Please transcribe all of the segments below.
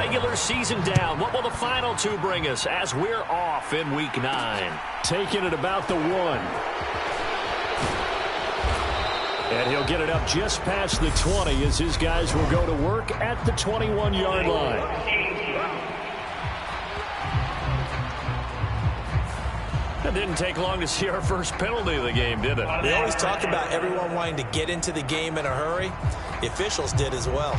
regular season down. What will the final two bring us as we're off in Week 9? Taking it about the 1. And he'll get it up just past the 20 as his guys will go to work at the 21-yard line. It didn't take long to see our first penalty of the game, did it? They always talk about everyone wanting to get into the game in a hurry. The officials did as well.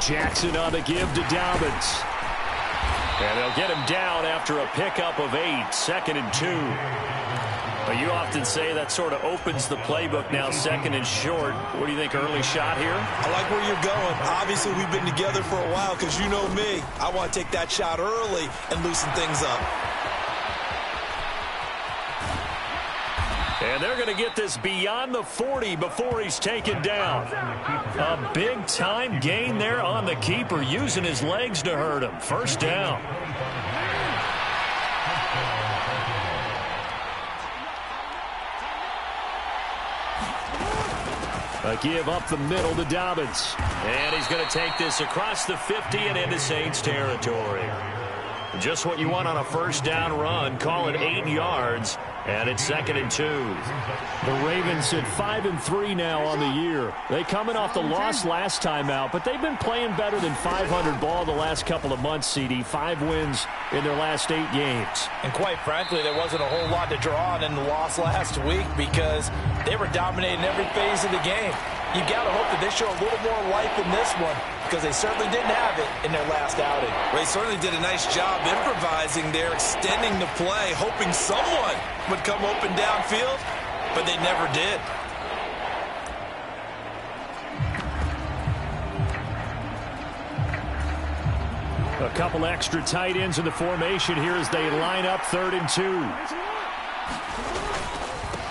Jackson on the give to Dobbins. And they'll get him down after a pickup of 8, 2nd and 2. But you often say that sort of opens the playbook now, 2nd and short. What do you think, early shot here? I like where you're going. Obviously, we've been together for a while because you know me. I want to take that shot early and loosen things up. And they're going to get this beyond the 40 before he's taken down. A big-time gain there on the keeper, using his legs to hurt him. First down. A give up the middle to Dobbins. And he's going to take this across the 50 and into Saints territory. Just what you want on a first down run. Call it 8 yards. And it's 2nd and 2. The Ravens sit 5-3 now on the year. They coming off the loss last time out, but they've been playing better than 500 ball the last couple of months, CD. 5 wins in their last 8 games. And quite frankly, there wasn't a whole lot to draw on in the loss last week because they were dominating every phase of the game. You got to hope that they show a little more life in this one because they certainly didn't have it in their last outing. They certainly did a nice job improvising there, extending the play, hoping someone would come open downfield, but they never did. A couple extra tight ends in the formation here as they line up 3rd and 2.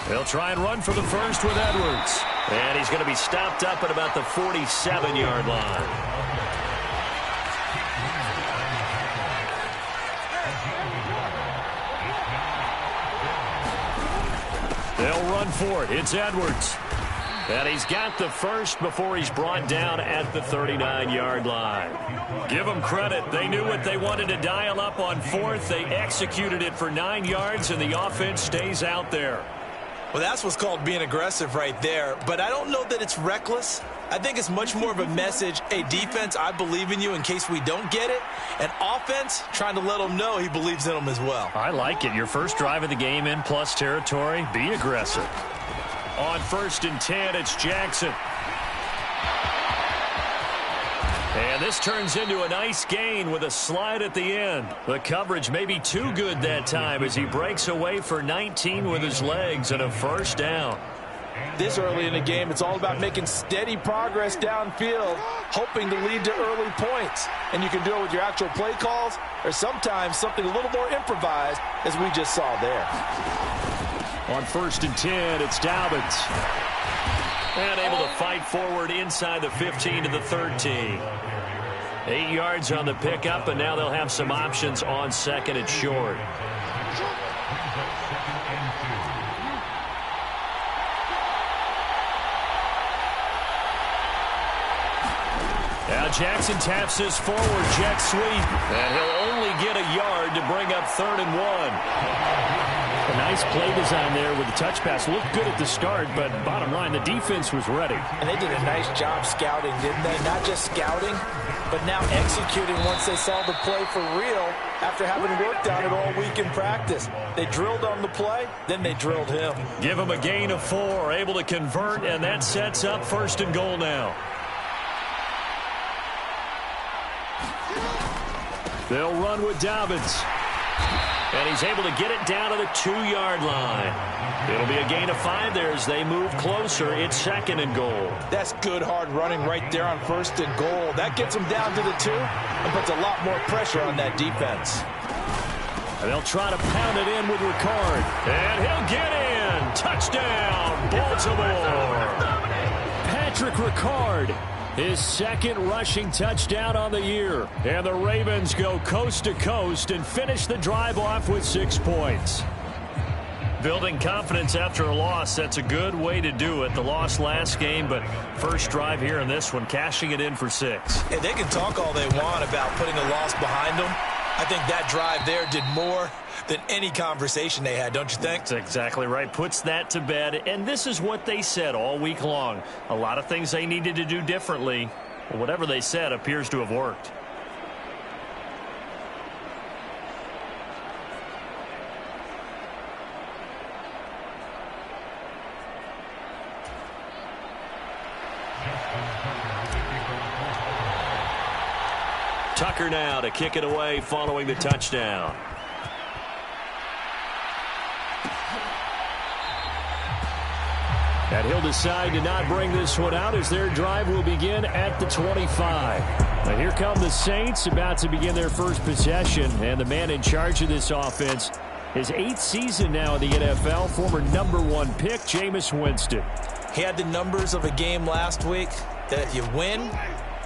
They'll try and run for the first with Edwards. And he's going to be stopped up at about the 47-yard line. They'll run for it. It's Edwards. And he's got the first before he's brought down at the 39-yard line. Give them credit. They knew what they wanted to dial up on 4th. They executed it for 9 yards, and the offense stays out there. Well, that's what's called being aggressive right there. But I don't know that it's reckless. I think it's much more of a message. Hey, defense, I believe in you in case we don't get it. And offense, trying to let them know he believes in them as well. I like it. Your first drive of the game in plus territory. Be aggressive. On 1st and 10, it's Jackson. And this turns into a nice gain with a slide at the end. The coverage may be too good that time as he breaks away for 19 with his legs and a first down. This early in the game, it's all about making steady progress downfield, hoping to lead to early points. And you can do it with your actual play calls or sometimes something a little more improvised, as we just saw there. On 1st and 10, it's Dobbins. And able to fight forward inside the 15 to the 13. 8 yards on the pickup, and now they'll have some options on 2nd and short. Now Jackson taps this forward jet sweep, and he'll only get a yard to bring up 3rd and 1. A nice play design there with the touch pass. Looked good at the start, but bottom line, the defense was ready. And they did a nice job scouting, didn't they? Not just scouting, but now executing once they saw the play for real after having worked on it all week in practice. They drilled on the play, then they drilled him. Give him a gain of 4, able to convert, and that sets up 1st and goal now. They'll run with Dobbins. And he's able to get it down to the 2-yard line. It'll be a gain of 5 there as they move closer. It's 2nd and goal. That's good hard running right there on 1st and goal. That gets them down to the 2 and puts a lot more pressure on that defense. And they'll try to pound it in with Ricard. And he'll get in. Touchdown, Baltimore. Patrick Ricard, his second rushing touchdown on the year. And the Ravens go coast to coast and finish the drive off with 6 points. Building confidence after a loss, that's a good way to do it. The loss last game, but first drive here in this one, cashing it in for 6. And they can talk all they want about putting a loss behind them. I think that drive there did more than any conversation they had, don't you think? That's exactly right. Puts that to bed. And this is what they said all week long. A lot of things they needed to do differently. Well, whatever they said appears to have worked. Tucker now to kick it away following the touchdown. And he'll decide to not bring this one out as their drive will begin at the 25. Now here come the Saints about to begin their first possession. And the man in charge of this offense, his 8th season now in the NFL, former #1 pick, Jameis Winston. He had the numbers of a game last week that if you win,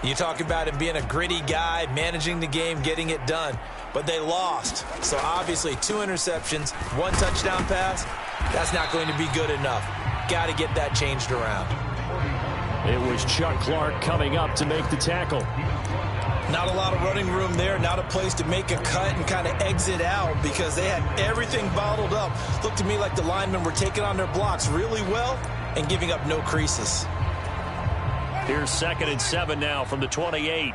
you talk about him being a gritty guy, managing the game, getting it done. But they lost. So obviously 2 interceptions, 1 touchdown pass, that's not going to be good enough. Got to get that changed around. It was Chuck Clark coming up to make the tackle. Not a lot of running room there, not a place to make a cut and kind of exit out because they had everything bottled up. Looked to me like the linemen were taking on their blocks really well and giving up no creases. Here's 2nd and 7 now from the 28.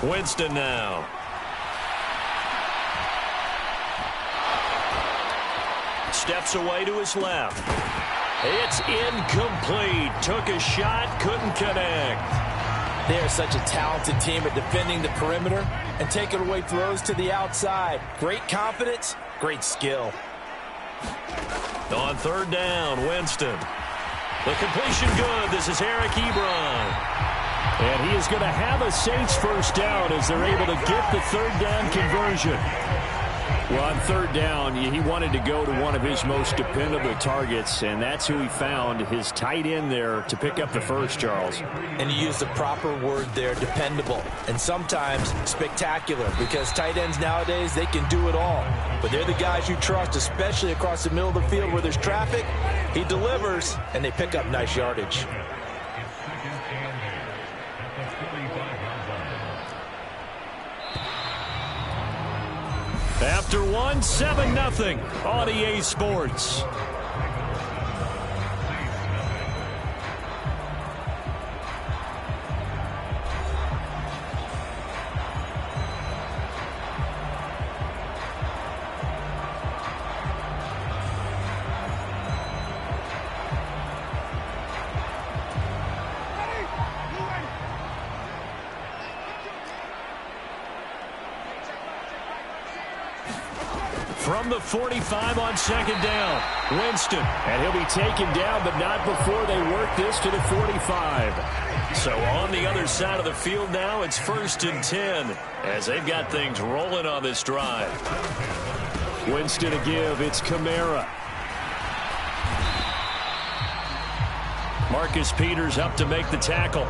Winston now. Steps away to his left. It's incomplete. Took a shot, couldn't connect. They are such a talented team at defending the perimeter and taking away throws to the outside. Great confidence, great skill. On 3rd down, Winston. The completion good. This is Eric Ebron. And he is going to have a Saints first down as they're able to get the 3rd down conversion. Well, on 3rd down, he wanted to go to one of his most dependable targets, and that's who he found, his tight end there, to pick up the first, Charles. And you used the proper word there, dependable, and sometimes spectacular, because tight ends nowadays, they can do it all. But they're the guys you trust, especially across the middle of the field where there's traffic. He delivers, and they pick up nice yardage. After one, 7-0 on EA Sports. From the 45 on 2nd down, Winston. And he'll be taken down, but not before they work this to the 45. So on the other side of the field now, it's 1st and 10 as they've got things rolling on this drive. Winston to give. It's Kamara. Marcus Peters up to make the tackle.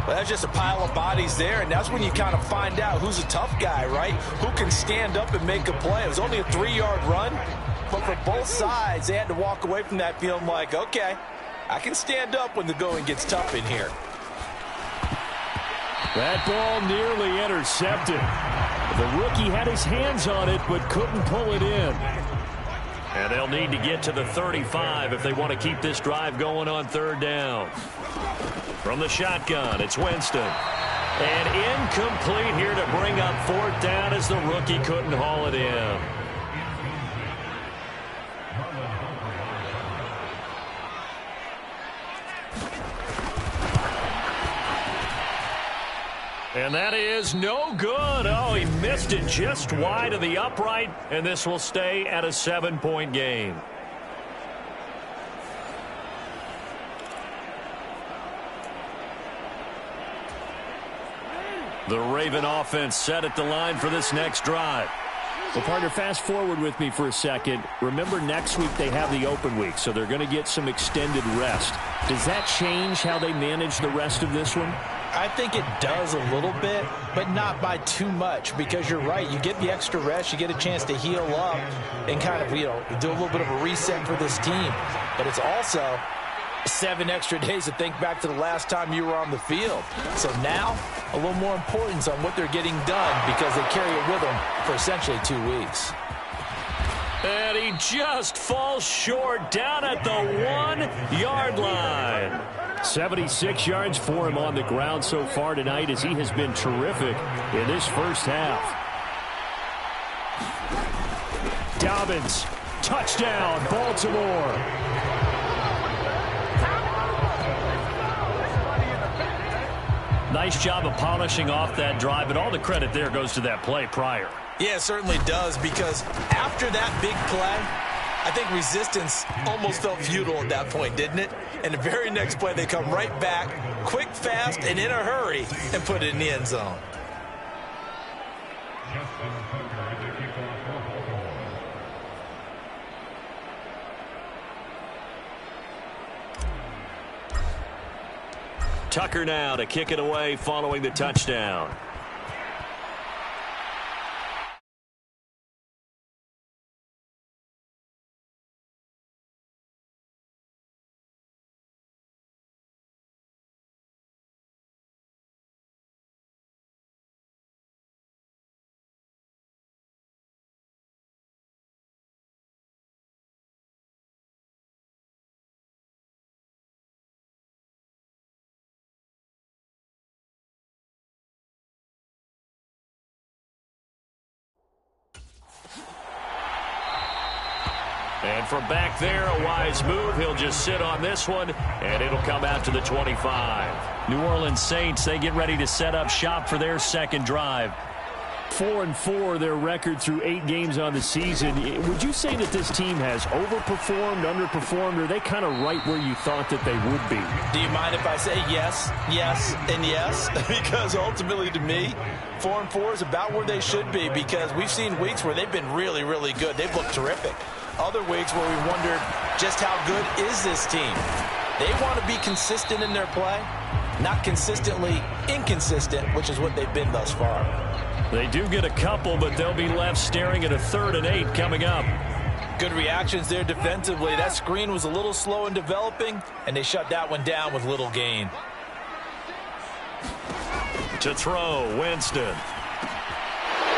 Well, that's just a pile of bodies there, and that's when you kind of find out who's a tough guy, right? Who can stand up and make a play. It was only a 3-yard run, but for both sides, they had to walk away from that feeling like, okay, I can stand up when the going gets tough in here. That ball nearly intercepted. The rookie had his hands on it, but couldn't pull it in. And they'll need to get to the 35 if they want to keep this drive going on 3rd down. From the shotgun, it's Winston. And incomplete here to bring up 4th down as the rookie couldn't haul it in. And that is no good. Oh, he missed it just wide of the upright, and this will stay at a 7-point game. The Raven offense set at the line for this next drive. Well, partner, fast forward with me for a second. Remember, next week they have the open week, so they're going to get some extended rest. Does that change how they manage the rest of this one? I think it does a little bit, but not by too much, because you're right. You get the extra rest, you get a chance to heal up and kind of, do a little bit of a reset for this team. But it's also 7 extra days to think back to the last time you were on the field. So now, a little more importance on what they're getting done because they carry it with them for essentially 2 weeks. And he just falls short down at the 1-yard line. 76 yards for him on the ground so far tonight as he has been terrific in this first half. Dobbins, touchdown, Baltimore. Nice job of polishing off that drive, but all the credit there goes to that play prior. Yeah, it certainly does, because after that big play, I think resistance almost felt futile at that point, didn't it? And the very next play, they come right back, quick, fast, and in a hurry, and put it in the end zone. Tucker now to kick it away following the touchdown. And from back there, a wise move. He'll just sit on this one, and it'll come out to the 25. New Orleans Saints, they get ready to set up shop for their second drive. 4-4, their record through 8 games on the season. Would you say that this team has overperformed, underperformed, or are they kind of right where you thought that they would be? Do you mind if I say yes, yes, and yes? Because ultimately, to me, 4-4 is about where they should be, because we've seen weeks where they've been really, really good. They've looked terrific. Other weeks where we wondered just how good is this team. They want to be consistent in their play, not consistently inconsistent, which is what they've been thus far. They do get a couple, but they'll be left staring at a 3rd and 8 coming up. Good reactions there defensively. That screen was a little slow in developing, and they shut that one down with little gain. To throw, Winston. All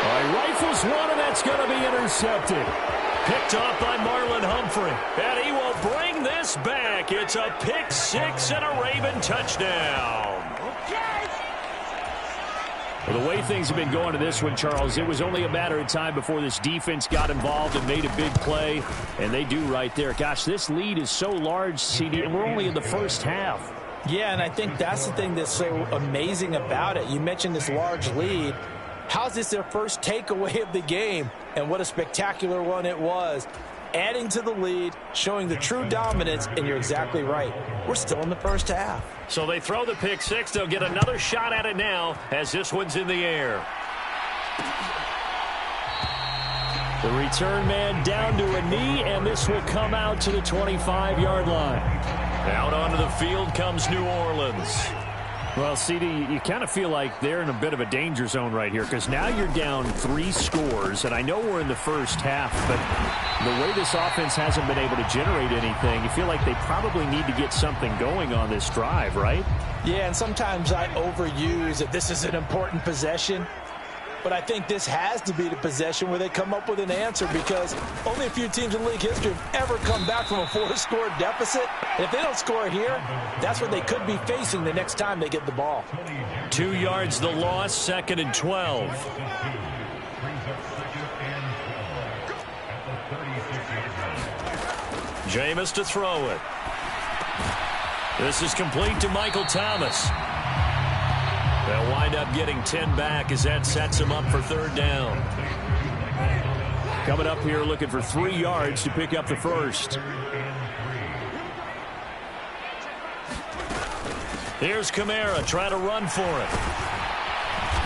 right, rifles one, and that's going to be intercepted. Picked off by Marlon Humphrey. And he will bring this back. It's a pick 6 and a Raven touchdown. Well, the way things have been going to this one, Charles, it was only a matter of time before this defense got involved and made a big play, and they do right there. Gosh, this lead is so large, CD, and we're only in the first half. Yeah, and I think that's the thing that's so amazing about it. You mentioned this large lead. How's this their first takeaway of the game? And what a spectacular one it was. Adding to the lead, showing the true dominance, and you're exactly right. We're still in the first half. So they throw the pick 6. They'll get another shot at it now as this one's in the air. The return man down to a knee, and this will come out to the 25-yard line. Out onto the field comes New Orleans. Well, CD, you kind of feel like they're in a bit of a danger zone right here because now you're down 3 scores, and I know we're in the first half, but the way this offense hasn't been able to generate anything, you feel like they probably need to get something going on this drive, right? Yeah, and sometimes I overuse that this is an important possession, but I think this has to be the possession where they come up with an answer because only a few teams in league history have ever come back from a 4-score deficit. And if they don't score here, that's what they could be facing the next time they get the ball. 2 yards the loss, 2nd and 12. Jameis to throw it. This is complete to Michael Thomas. They'll wind up getting 10 back as that sets him up for 3rd down. Coming up here looking for 3 yards to pick up the first. Here's Kamara trying to run for it.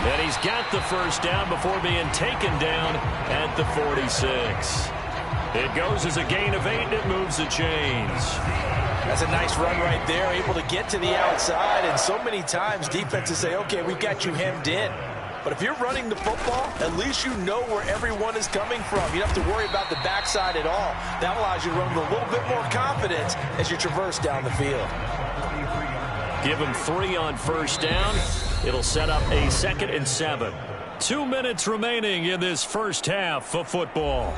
And he's got the first down before being taken down at the 46. It goes as a gain of 8, and it moves the chains. That's a nice run right there, able to get to the outside. And so many times defenses say, okay, we've got you hemmed in. But if you're running the football, at least you know where everyone is coming from. You don't have to worry about the backside at all. That allows you to run with a little bit more confidence as you traverse down the field. Give him 3 on first down. It'll set up a 2nd and 7. 2 minutes remaining in this first half of football.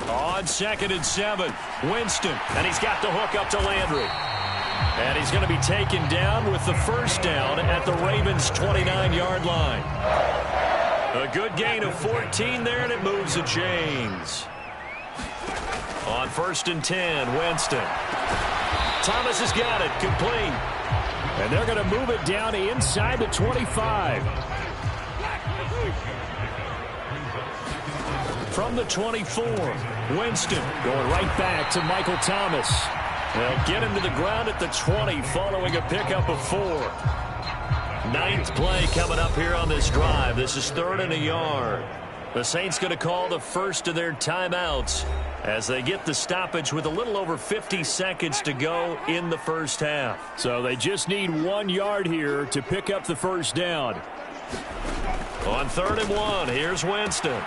On 2nd and 7, Winston. And he's got the hook up to Landry. And he's going to be taken down with the first down at the Ravens' 29-yard line. A good gain of 14 there, and it moves the chains. On 1st and 10, Winston. Thomas has got it, complete. And they're going to move it down inside the 25. From the 24, Winston going right back to Michael Thomas. They'll get him to the ground at the 20 following a pickup of 4. 9th play coming up here on this drive. This is 3rd and a yard. The Saints going to call the first of their timeouts as they get the stoppage with a little over 50 seconds to go in the first half. So they just need 1 yard here to pick up the first down. On 3rd and 1, here's Winston.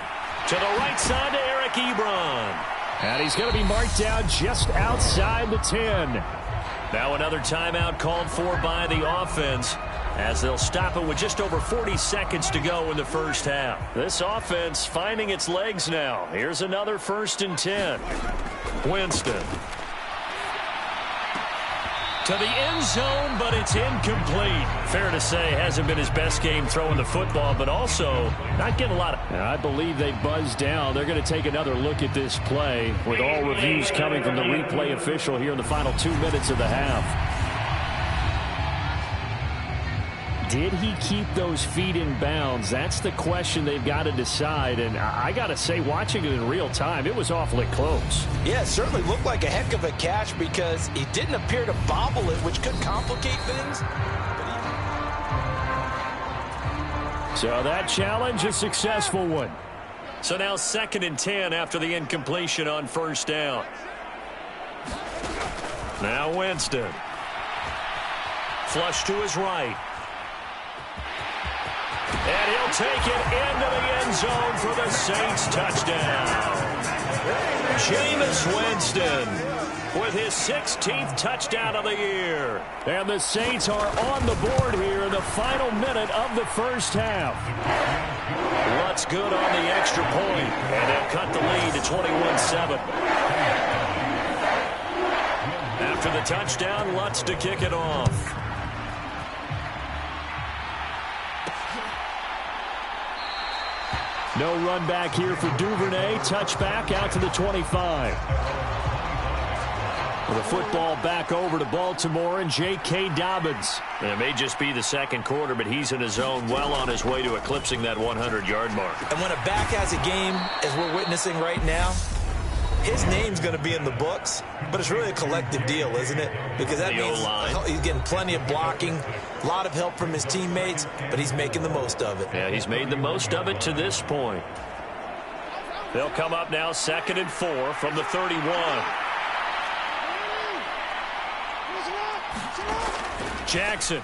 To the right side to Eric Ebron. And he's going to be marked down just outside the 10. Now another timeout called for by the offense as they'll stop it with just over 40 seconds to go in the first half. This offense finding its legs now. Here's another 1st and 10. Winston. To the end zone, but it's incomplete. Fair to say, hasn't been his best game throwing the football, but also not getting a lot of... I believe they buzzed down. They're going to take another look at this play with all reviews coming from the replay official here in the final 2 minutes of the half. Did he keep those feet in bounds? That's the question they've got to decide. And I got to say, watching it in real time, it was awfully close. Yeah, it certainly looked like a heck of a catch because he didn't appear to bobble it, which could complicate things. So that challenge, a successful one. So now 2nd and 10 after the incompletion on first down. Now Winston. Flush to his right. And he'll take it into the end zone for the Saints touchdown. Jameis Winston with his 16th touchdown of the year. And the Saints are on the board here in the final minute of the first half. Lutz good on the extra point, and they'll cut the lead to 21-7. After the touchdown, Lutz to kick it off. No run back here for Duvernay. Touchback out to the 25. The football back over to Baltimore and J.K. Dobbins. It may just be the second quarter, but he's in his zone, well on his way to eclipsing that 100-yard mark. And when a back has a game, as we're witnessing right now, his name's going to be in the books, but it's really a collective deal, isn't it? Because that means he's getting plenty of blocking, a lot of help from his teammates, but he's making the most of it. Yeah, he's made the most of it to this point. They'll come up now 2nd and 4 from the 31. Jackson.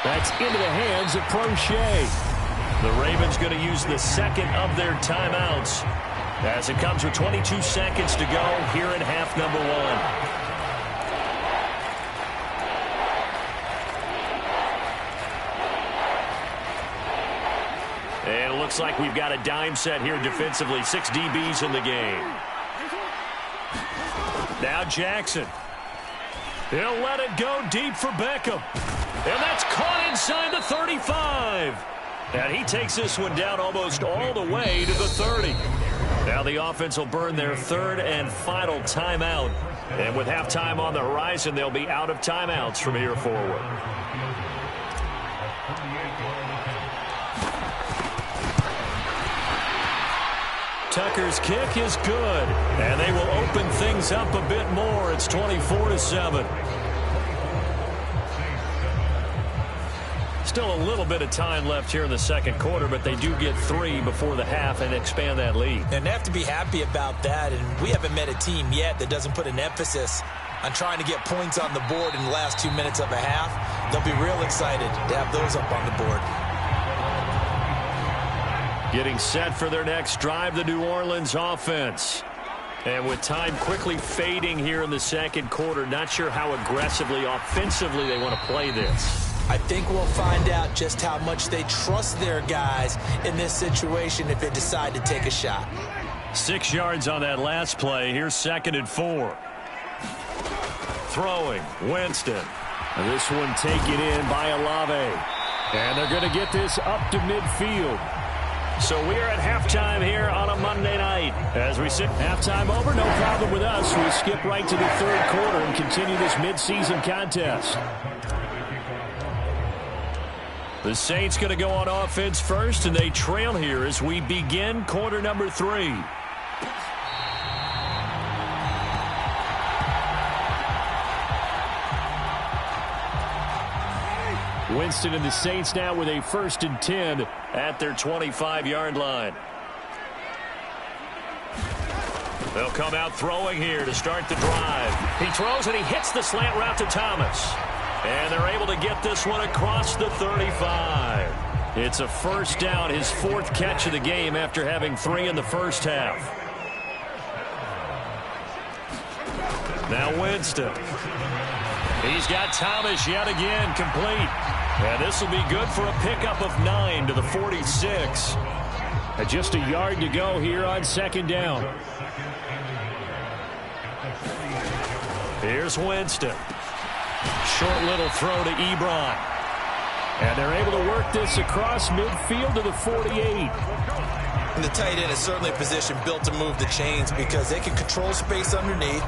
That's into the hands of Prochet. The Ravens going to use the second of their timeouts as it comes with 22 seconds to go here in half number 1. And it looks like we've got a dime set here defensively. 6 DBs in the game. Now Jackson. He'll let it go deep for Beckham. And that's caught inside the 35. And he takes this one down almost all the way to the 30. Now the offense will burn their 3rd and final timeout. And with halftime on the horizon, they'll be out of timeouts from here forward. Tucker's kick is good, and they will open things up a bit more. It's 24-7. Still a little bit of time left here in the second quarter, but they do get 3 before the half and expand that lead. And they have to be happy about that, and we haven't met a team yet that doesn't put an emphasis on trying to get points on the board in the last 2 minutes of a half. They'll be real excited to have those up on the board. Getting set for their next drive, the New Orleans offense. And with time quickly fading here in the second quarter, not sure how aggressively, offensively they want to play this. I think we'll find out just how much they trust their guys in this situation if they decide to take a shot. 6 yards on that last play. Here's 2nd and 4. Throwing, Winston. And this one taken in by Olave. And they're going to get this up to midfield. So we are at halftime here on a Monday night. As we sit halftime over, no problem with us. We skip right to the third quarter and continue this midseason contest. The Saints going to go on offense first, and they trail here as we begin quarter number 3. Winston and the Saints now with a 1st and 10 at their 25-yard line. They'll come out throwing here to start the drive. He throws and he hits the slant route to Thomas. And they're able to get this one across the 35. It's a first down, his 4th catch of the game after having 3 in the first half. Now Winston. He's got Thomas yet again complete. And this will be good for a pickup of 9 to the 46. And just a yard to go here on 2nd down. Here's Winston. Short little throw to Ebron. And they're able to work this across midfield to the 48. And the tight end is certainly a position built to move the chains because they can control space underneath.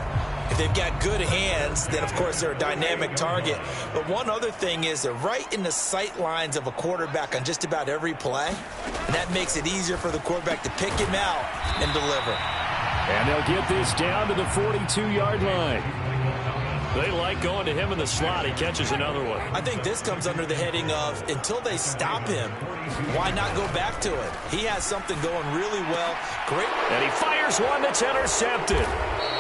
If they've got good hands, then, of course, they're a dynamic target. But one other thing is they're right in the sight lines of a quarterback on just about every play. And that makes it easier for the quarterback to pick him out and deliver. And they'll get this down to the 42-yard line. They like going to him in the slot. He catches another one. I think this comes under the heading of until they stop him, why not go back to it? He has something going really well. Great. And he fires one that's intercepted.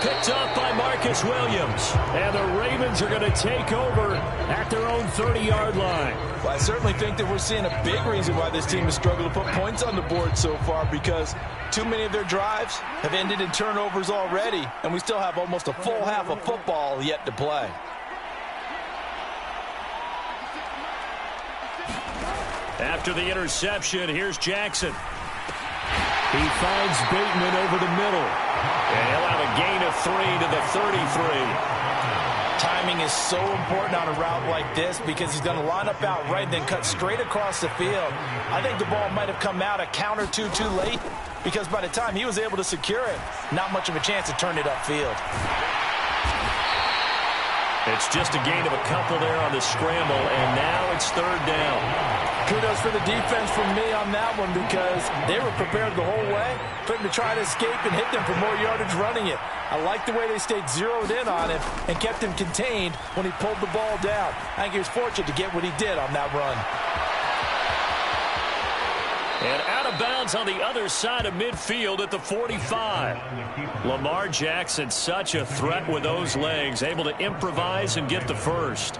Picked up by Marcus Williams. And the Ravens are going to take over at their own 30-yard line. Well, I certainly think that we're seeing a big reason why this team has struggled to put points on the board so far because too many of their drives have ended in turnovers already, and we still have almost a full half of football yet to play. After the interception, here's Jackson. He finds Bateman over the middle. And he'll have a gain of 3 to the 33. Timing is so important on a route like this because he's going to line up out right and then cut straight across the field. I think the ball might have come out a count or two too late because by the time he was able to secure it, not much of a chance to turn it upfield. It's just a gain of a couple there on the scramble, and now it's 3rd down. Kudos for the defense from me on that one because they were prepared the whole way for him to try to escape and hit them for more yardage running it. I like the way they stayed zeroed in on him and kept him contained when he pulled the ball down. I think he was fortunate to get what he did on that run. And out of bounds on the other side of midfield at the 45. Lamar Jackson, such a threat with those legs, able to improvise and get the first.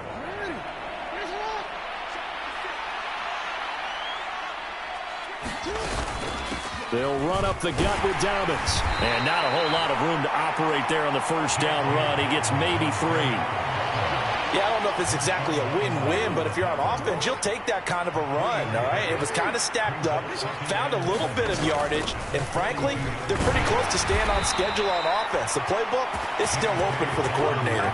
They'll run up the gut with Dobbins. And not a whole lot of room to operate there on the first down run. He gets maybe 3. Yeah, I don't know if it's exactly a win-win, but if you're on offense, you'll take that kind of a run, all right? It was kind of stacked up, found a little bit of yardage, and frankly, they're pretty close to staying on schedule on offense. The playbook is still open for the coordinator.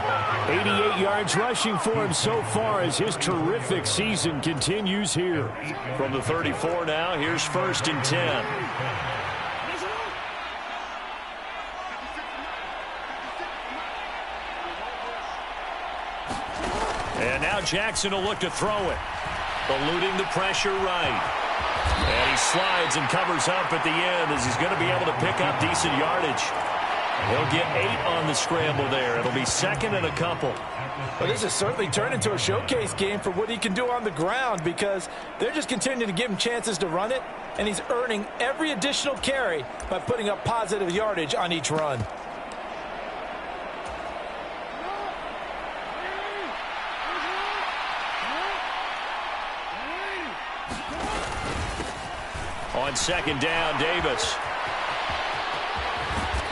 88 yards rushing for him so far as his terrific season continues here. From the 34 now, here's 1st and 10. And now Jackson will look to throw it. Eluding the pressure right. And he slides and covers up at the end as he's going to be able to pick up decent yardage. He'll get 8 on the scramble there. It'll be second and a couple. Well, this has certainly turned into a showcase game for what he can do on the ground because they're just continuing to give him chances to run it, and he's earning every additional carry by putting up positive yardage on each run. On second down, Davis.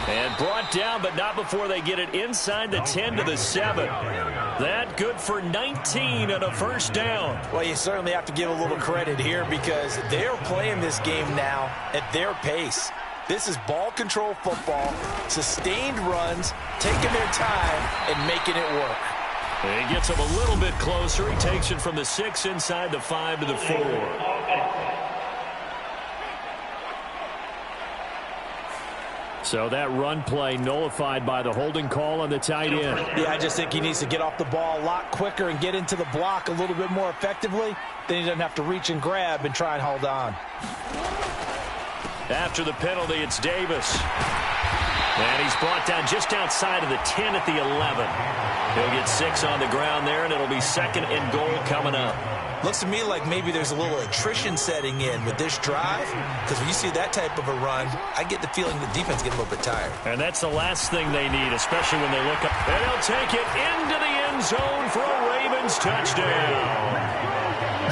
And brought down, but not before they get it inside the 10 to the 7. That good for 19 and a first down. Well, you certainly have to give a little credit here because they're playing this game now at their pace. This is ball control football, sustained runs, taking their time and making it work. And he gets him a little bit closer. He takes it from the 6 inside the 5 to the 4. So that run play nullified by the holding call on the tight end. Yeah, I just think he needs to get off the ball a lot quicker and get into the block a little bit more effectively. Then he doesn't have to reach and grab and try and hold on. After the penalty, it's Davis. And he's brought down just outside of the 10 at the 11. He'll get 6 on the ground there, and it'll be second and goal coming up. Looks to me like maybe there's a little attrition setting in with this drive, because when you see that type of a run, I get the feeling the defense gets a little bit tired. And that's the last thing they need, especially when they look up. And they'll take it into the end zone for a Ravens touchdown.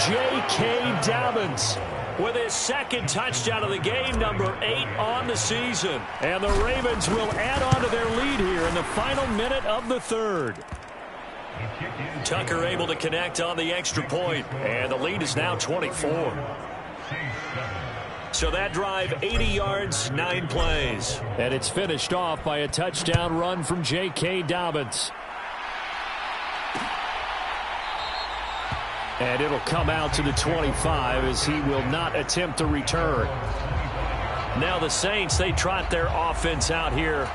J.K. Dobbins with his second touchdown of the game, number 8 on the season. And the Ravens will add on to their lead here in the final minute of the third. Tucker able to connect on the extra point, and the lead is now 24. So that drive, 80 yards, 9 plays. And it's finished off by a touchdown run from J.K. Dobbins. And it'll come out to the 25 as he will not attempt to return. Now the Saints, they trot their offense out here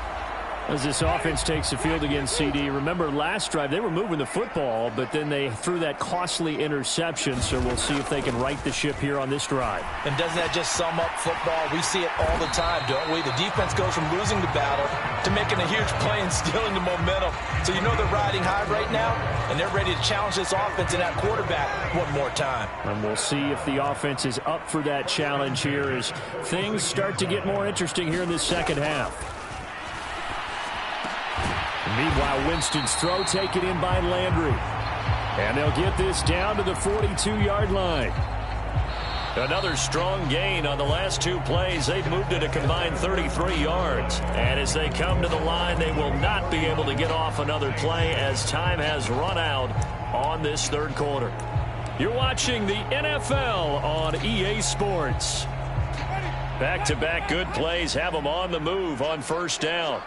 as this offense takes the field against CD. Remember, last drive, they were moving the football, but then they threw that costly interception, so we'll see if they can right the ship here on this drive. And doesn't that just sum up football? We see it all the time, don't we? The defense goes from losing the battle to making a huge play and stealing the momentum. So you know they're riding high right now, and they're ready to challenge this offense and that quarterback one more time. And we'll see if the offense is up for that challenge here as things start to get more interesting here in this second half. Meanwhile, Winston's throw taken in by Landry. And they'll get this down to the 42-yard line. Another strong gain on the last 2 plays. They've moved it a combined 33 yards. And as they come to the line, they will not be able to get off another play as time has run out on this third quarter. You're watching the NFL on EA Sports. Back-to-back good plays have them on the move on first down.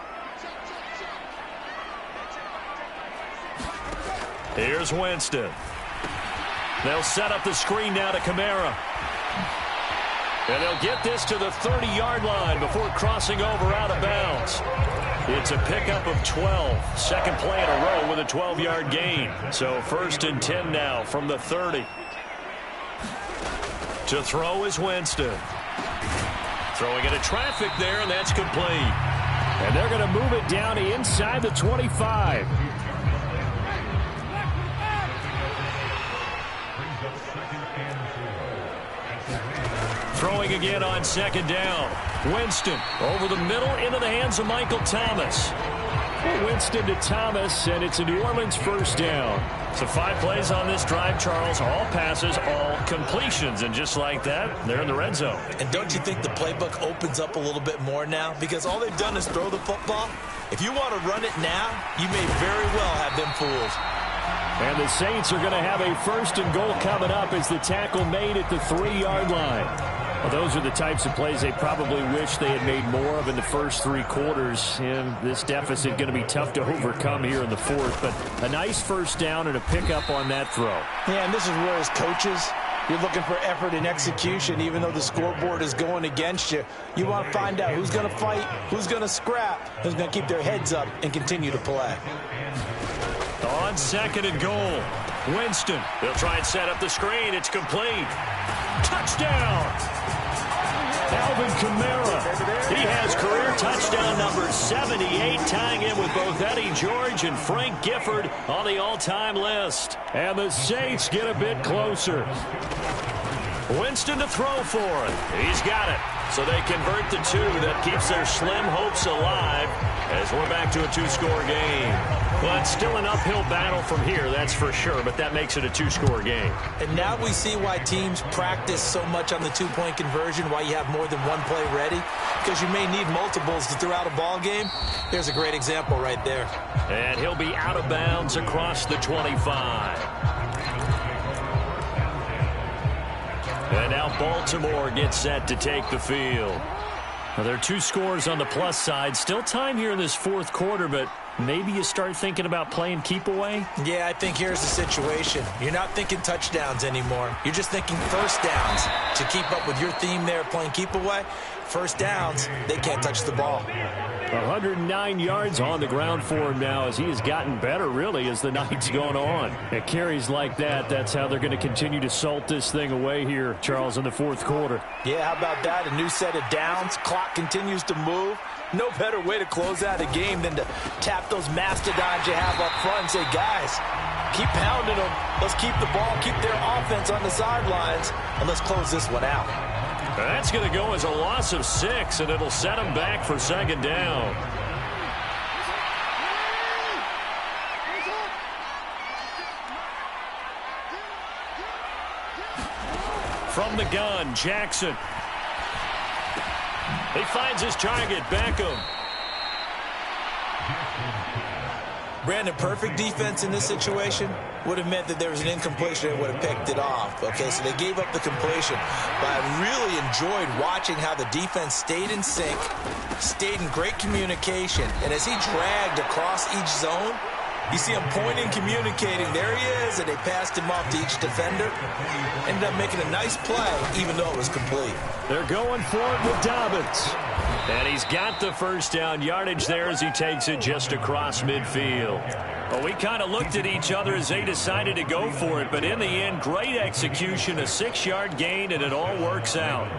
Here's Winston. They'll set up the screen now to Kamara. And they'll get this to the 30-yard line before crossing over out of bounds. It's a pickup of 12. Second play in a row with a 12-yard gain. So first and 10 now from the 30. To throw is Winston. Throwing into traffic there, and that's complete. And they're going to move it down inside the 25. Throwing again on second down. Winston over the middle into the hands of Michael Thomas. Winston to Thomas, and it's a New Orleans first down. So 5 plays on this drive, Charles. All passes, all completions. And just like that, they're in the red zone. And don't you think the playbook opens up a little bit more now? Because all they've done is throw the football. If you want to run it now, you may very well have them fooled. And the Saints are going to have a first and goal coming up as the tackle made at the 3-yard line. Well, those are the types of plays they probably wish they had made more of in the first 3 quarters. And this deficit going to be tough to overcome here in the fourth. But a nice first down and a pickup on that throw. Yeah, and this is where as coaches, you're looking for effort and execution, even though the scoreboard is going against you. You want to find out who's going to fight, who's going to scrap, who's going to keep their heads up and continue to play. On second and goal, Winston. They'll try and set up the screen. It's complete. Touchdown! Alvin Kamara. He has career touchdown number 78, tying him with both Eddie George and Frank Gifford on the all-time list. And the Saints get a bit closer. Winston to throw for it. He's got it. So they convert the two. That keeps their slim hopes alive as we're back to a two-score game. But still an uphill battle from here, that's for sure. But that makes it a two-score game. And now we see why teams practice so much on the two-point conversion, why you have more than one play ready, because you may need multiples to throw out a ball game. Here's a great example right there. And he'll be out of bounds across the 25. And now Baltimore gets set to take the field. Well, there are two scores on the plus side. Still time here in this fourth quarter, but maybe you start thinking about playing keep away? Yeah, I think here's the situation. You're not thinking touchdowns anymore. You're just thinking first downs. To keep up with your theme there, playing keep away, first downs, they can't touch the ball. 109 yards on the ground for him now as he has gotten better, really, as the night's gone on. It carries like that. That's how they're going to continue to salt this thing away here, Charles, in the fourth quarter. Yeah, how about that? A new set of downs. Clock continues to move. No better way to close out a game than to tap those mastodons you have up front and say, guys, keep pounding them. Let's keep the ball, keep their offense on the sidelines, and let's close this one out. That's going to go as a loss of 6, and it'll set them back for second down. From the gun, Jackson. He finds his target, Beckham. Brandon, perfect defense in this situation would have meant that there was an incompletion and would have picked it off. Okay, so they gave up the completion. But I really enjoyed watching how the defense stayed in sync, stayed in great communication. And as he dragged across each zone, you see him pointing, communicating. There he is, and they passed him off to each defender. Ended up making a nice play, even though it was complete. They're going for it with Dobbins. And he's got the first down yardage there as he takes it just across midfield. Well, we kind of looked at each other as they decided to go for it, but in the end, great execution, a 6-yard gain, and it all works out.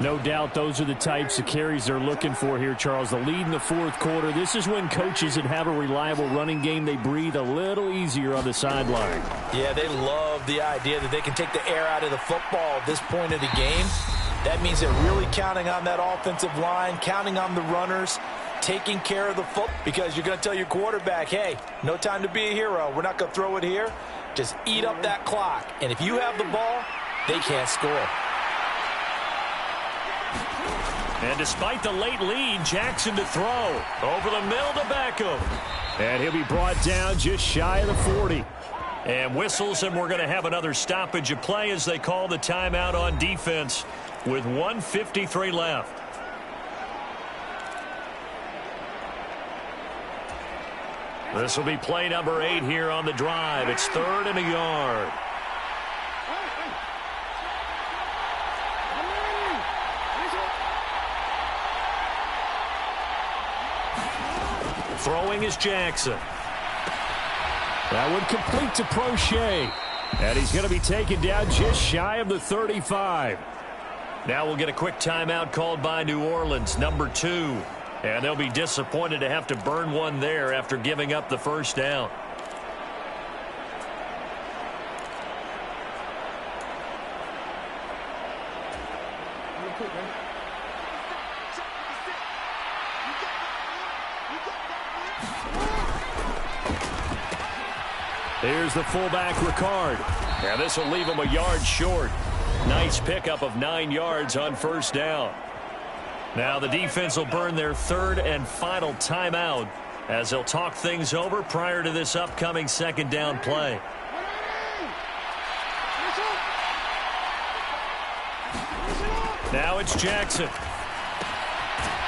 No doubt those are the types of carries they're looking for here, Charles. The lead in the fourth quarter. This is when coaches that have a reliable running game, they breathe a little easier on the sideline. Yeah, they love the idea that they can take the air out of the football at this point of the game. That means they're really counting on that offensive line, counting on the runners, taking care of the football. Because you're going to tell your quarterback, hey, no time to be a hero. We're not going to throw it here. Just eat up that clock. And if you have the ball, they can't score. And despite the late lead, Jackson to throw. Over the middle to Beckham. And he'll be brought down just shy of the 40. And whistles, and we're going to have another stoppage of play as they call the timeout on defense with 1:53 left. This will be play number 8 here on the drive. It's 3rd and a yard. Throwing is Jackson. That would complete to Prochet. And he's going to be taken down just shy of the 35. Now we'll get a quick timeout called by New Orleans, number 2. And they'll be disappointed to have to burn one there after giving up the first down. Here's the fullback, Ricard. And this will leave him a yard short. Nice pickup of 9 yards on first down. Now the defense will burn their 3rd and final timeout as they'll talk things over prior to this upcoming second down play. Now it's Jackson.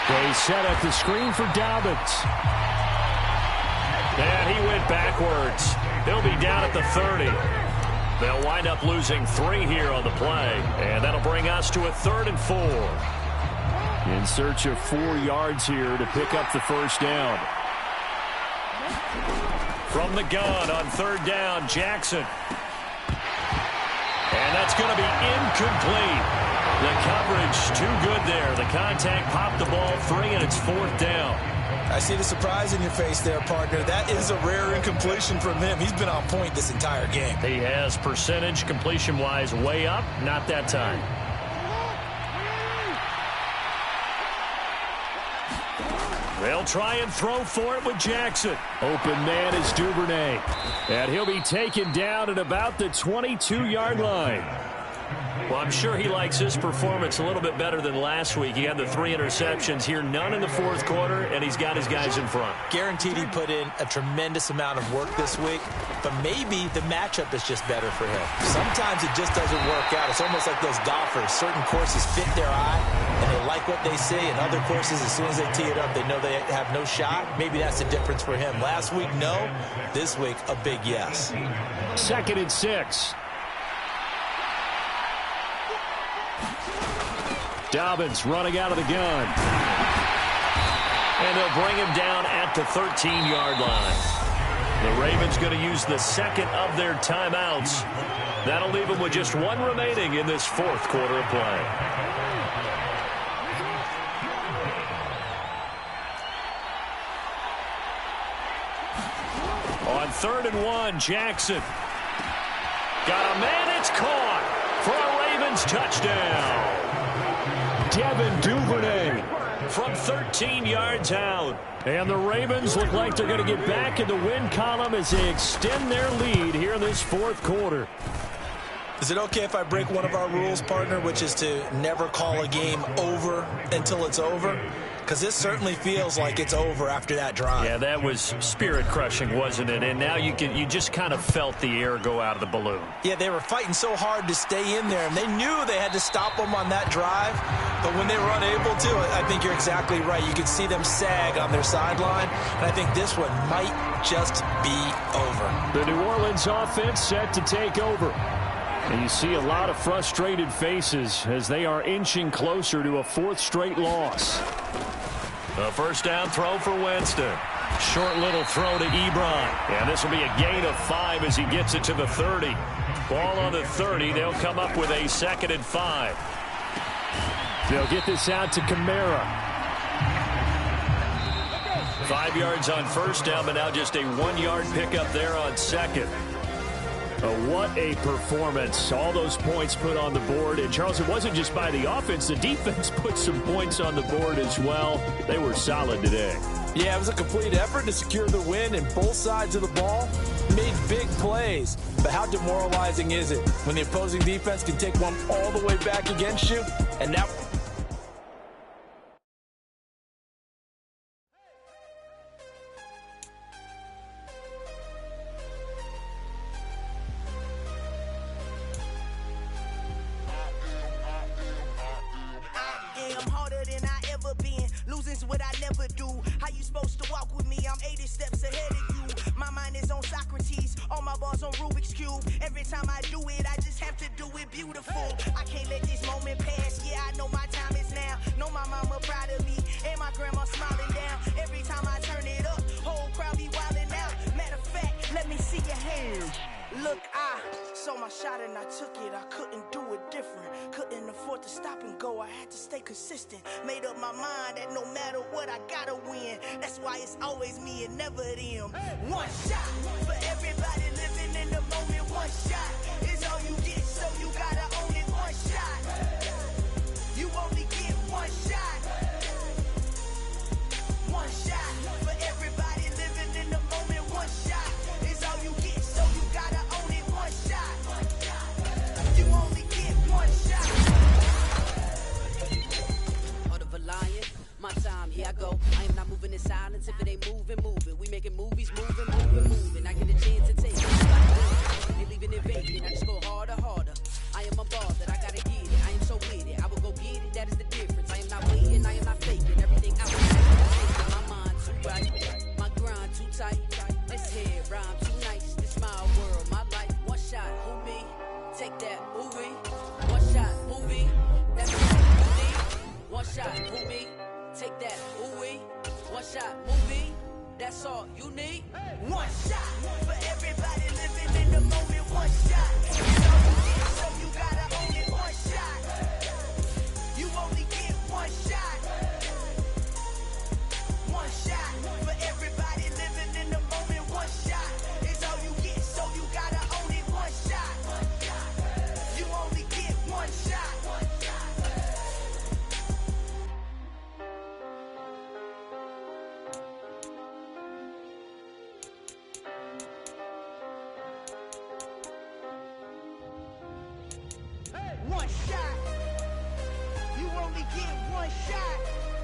They set up the screen for Dobbins. And he went backwards. He'll be down at the 30. They'll wind up losing 3 here on the play. And that'll bring us to a 3rd and 4. In search of 4 yards here to pick up the first down. From the gun on 3rd down, Jackson. And that's going to be incomplete. The coverage too good there. The contact popped the ball free, and it's 4th down. I see the surprise in your face there, partner. That is a rare incompletion from him. He's been on point this entire game. He has percentage completion-wise way up. Not that time. They'll try and throw for it with Jackson. Open man is Duvernay. And he'll be taken down at about the 22-yard line. Well, I'm sure he likes his performance a little bit better than last week. He had the 3 interceptions here, none in the 4th quarter, and he's got his guys in front. Guaranteed he put in a tremendous amount of work this week, but maybe the matchup is just better for him. Sometimes it just doesn't work out. It's almost like those golfers. Certain courses fit their eye, and they like what they see, and other courses, as soon as they tee it up, they know they have no shot. Maybe that's the difference for him. Last week, no. This week, a big yes. 2nd and 6. Dobbins running out of the gun. And they'll bring him down at the 13-yard line. The Ravens going to use the 2nd of their timeouts. That'll leave them with just 1 remaining in this 4th quarter of play. On 3rd and 1, Jackson. Got a man, it's caught for a Ravens touchdown. Devin Duvernay from 13 yards out. And the Ravens look like they're going to get back in the win column as they extend their lead here in this 4th quarter. Is it okay if I break one of our rules, partner, which is to never call a game over until it's over? Because this certainly feels like it's over after that drive. Yeah, that was spirit-crushing, wasn't it? And now you just kind of felt the air go out of the balloon. Yeah, they were fighting so hard to stay in there, and they knew they had to stop them on that drive. But when they were unable to, I think you're exactly right. You could see them sag on their sideline, and I think this one might just be over. The New Orleans offense set to take over. And you see a lot of frustrated faces as they are inching closer to a 4th straight loss. A 1st down throw for Winston. Short little throw to Ebron. And this will be a gain of 5 as he gets it to the 30. Ball on the 30. They'll come up with a 2nd and 5. They'll get this out to Kamara. 5 yards on 1st down, but now just a 1-yard pickup there on 2nd. What a performance. All those points put on the board. And, Charles, it wasn't just by the offense. The defense put some points on the board as well. They were solid today. Yeah, it was a complete effort to secure the win, and both sides of the ball made big plays. But how demoralizing is it when the opposing defense can take one all the way back against you? And now... What I never do. How you supposed to walk with me? I'm 80 steps ahead of you. My mind is on Socrates, all my balls on Rubik's Cube. Every time I do it, I just have to do it beautiful. I can't let this moment pass. Yeah, I know my time is now. Know my mama proud of me, and my grandma smiling down. Every time I turn it up, whole crowd be wilding out. Matter of fact, let me see your hands. Look, I saw my shot and I took it. I couldn't do it different. Couldn't afford to stop and go. I had to stay consistent. Made up my mind that no matter what, I gotta win. That's why it's always me and never them. One shot for everybody living in the moment. One shot is all you get, so you gotta own it. One shot. You only get one shot. One shot for everybody living in the moment. One shot is all you get, so you gotta own it. One shot. You only get one shot. Heart of a lion, my time, here I go. I am not moving in silence. If it ain't moving, moving. We making movies, moving. I get a chance to take it. They leaving it vacant. I just go harder. I am a ball that I gotta get it. I am so with it. I will go get it. That is the difference. I am not waiting. I am not faking. Everything out there. My mind too right. My grind too tight. This here rhyme too nice. This my world, my life. One shot, who me? Take that, movie. One shot, movie. That's what you need. One shot, movie. Take that, ooh-wee. One shot, movie. That's all you need. One shot for everybody living in the moment. One shot. It's all you get, so you One shot. You only get one shot.